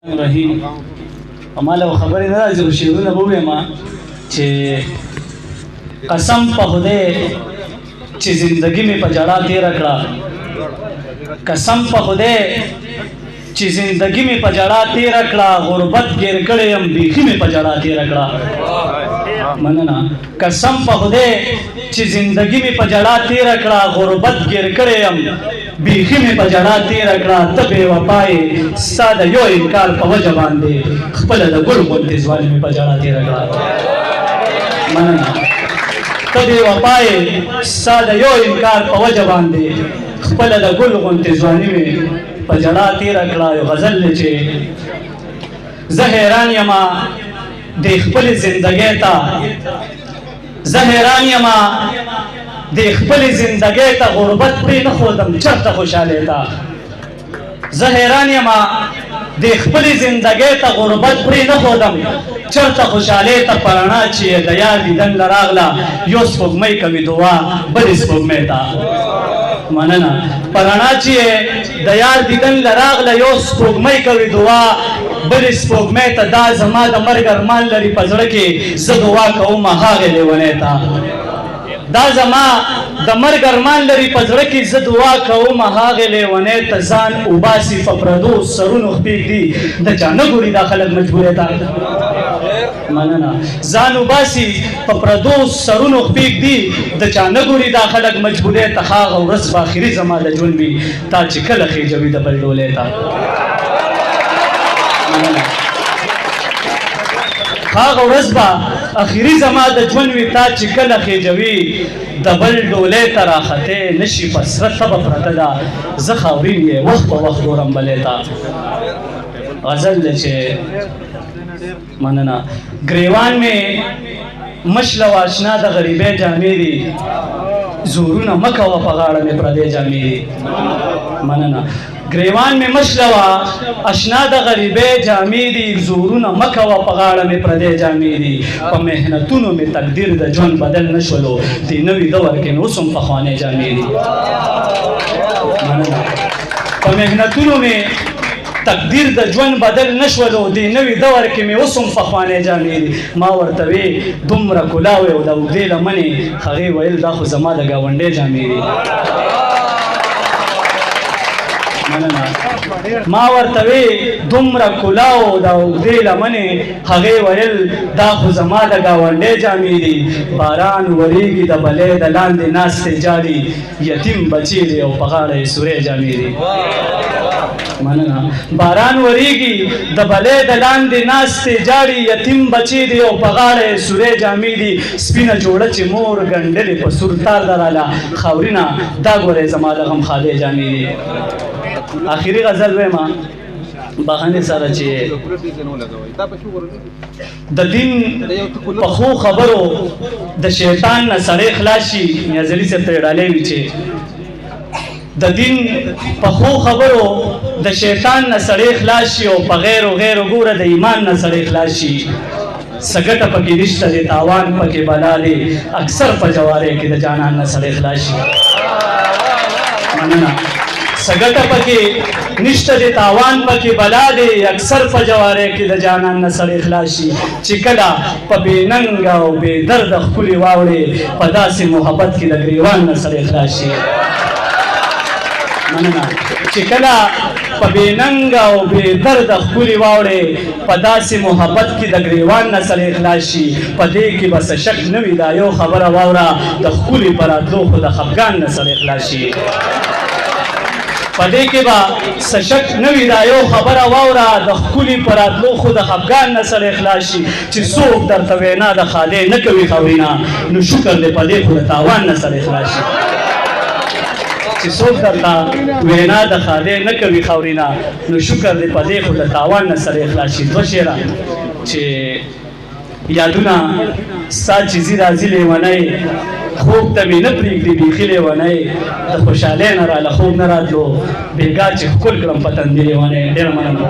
رحیم اماله خبرې نه راځي خو شعرونه به ووایم چې قسم په خدای چې زندګي مې په ژړا تېره کړه، قسم په خدای چې زندګي مې په ژړا تېره کړه، غربت ګیر کړی یم بیخي مې په ژړا تېره کړه. مننه. قسم په خدای چې زندګي مې په ژړا تېره کړه، غربت ګیر کړی یم بیخي مې په ژړا تېره کړه. ته بې وفا یې ستا د یو انکار په وجه باندې خپله د ګل غوندې ځواني مې په ژړا تېره کړه. مننه. ته بې وفا یې ستا د یو انکار په وجه باندې خپله د ګل غوندې ځواني مې په ژړا تېره کړه. یو غزل دی چې زه حیران یمه د خپلې زندګۍ ته، زه حیران یمه د خپلې زندګۍ ته، غربت پرې نه ښودم چېرته خوشحالۍ ته. زه حیران یمه د خپلې زندګۍ ته، غربت پرې نه ښودم چېرته خوشحالۍ ته. په رڼا چې یې د یار دیدن له راغله، یو سپوږمۍ کوي دعا بلې سپوږمۍ ته. مننه. په رڼا چې یې د یار دیدن له راغله، یو سپوږمۍ کوي دعا بلې سپوږمۍ ته. دا زما د مرګ ارمان لري په زړه کې، زه دعا کوم هغې لیونۍ ته. دا زما د مرګ ارمان لري په زړه کې، زه دعا کوم هغې لیونۍ ته. ځان وباسي په پردو سرونو خپېږدي، د چا نه ګوري دا خلک مجبورۍ ته. مننه. ځان وباسي په پردو سرونو خپېږدي، د چا نه ګوري دا خلک مجبورۍ ته. هغه ورځ به آخري زما د ژوند وي، تا چې کله خېجوي د بل ډولۍ ته. هغه ورځ به اخري زما د ژوند وي، تا چې کله خېجوي د بل ډولۍ ته. راختې نشي په سره تبه پرته ده، زه خاورین یې وخت په وخت ګورم بلۍ ته. غزل دی چې مننه. ګریوان مې مشله واشنا د غریبۍ جامې دي، زورونه مه کوه په غاړه مې پردۍ جامې دي. مننه. ګریوان مې مشله وه اشنا د غریبۍ جامې دي، زورونه مه کوه په غاړه مې پردۍ جامې دي. په محنتونو مې تقدیر د ژوند بدل نه شولو، دې نوي دور کې مې اوس هم پخوانۍ جامې دي. مننه. په محنتونو مې تقدیر د ژوند بدل نه شولو، دې نوي دور کې مې اوس هم پخوانۍ جامې دي. ما ورته وې دومره کلاوې او د اوږدې لمنې، هغې ویل دا خو زما د ګاونډۍ جامې دي. مننه. ما ورته وې دومره کلاو د اوږدې لمنې، هغې ویل دا خو زما د ګاونډۍ جامې دي. باران وریږي د بلۍ د لاندې ناستې جاړي، یتیم بچی دی او په غاړه یې سورۍ جامې دي. مننه. باران وریږي د بلۍ د لاندې ناستې جاړي، یتیم بچی دی او په غاړه یې سورۍ جامې دي. سپینه جوړه چې مور ګنډلې په سور تار دراله، خاورینه دا ګورئ زما د غمخالۍ جامې دي. آخري غزل ویمه بهانې سره چې د دین په ښو خبرو د شیطان نه سړی خلاص شي. نیازلي صاحب ته یې ډالۍ وي چې د دین په ښو خبرو د شیطان نه سړی خلاص شي، او په غیر و غیر ګوره د ایمان نه سړی خلاص شي. څه ګټه پکې نشته دی، تاوان پکې بلا دی، اکثر په جوارۍ کې د جانان نه سړی خلاص شي. مننه. څه ګټه پکې نشته دی، تاوان پکې بلا دی، اکثر په جوارۍ کې د جانان نه سړی خلاص شي. چې کله په بې ننګه او بې درده ښکلې واوړې، په داسې محبت کې د ګریوان نه سړی خلاص شي. مننه. چې کله په بې ننګه او بې درده ښکلې واوړې، په داسې محبت کې د ګریوان نه سړی خلاص شي. په دې کې به څه شک نه وي، دا یو خبره واوره، د ښکلې په راتلو خو د خفګان نه سړی خلاص شي. په دې کې به څه شک نه وي، دا یو خبره واوره، د ښکلي په راتلو خو د خفګان نه سړی خلاص شي. چې څوک درته وینا د خالۍ نه کوي خاورینه، نو شکر دی په دې خو د تاوان نه سړی خلاص شي. چې څوک درته وینا د خالۍ نه کوي خاورینه، نو شکر دی په دې خو د تاوان نه سړی خلاص شي. دوه شعره چې یادونه ستا چې ځي راځي لیونی، خوب ته مې نه پرېږدي بیخي لیونی، د خوشحالۍ نه راله خوب نه راتلو، بېګا چې ښکل کړم په تندي لیونی. ډېره مننه.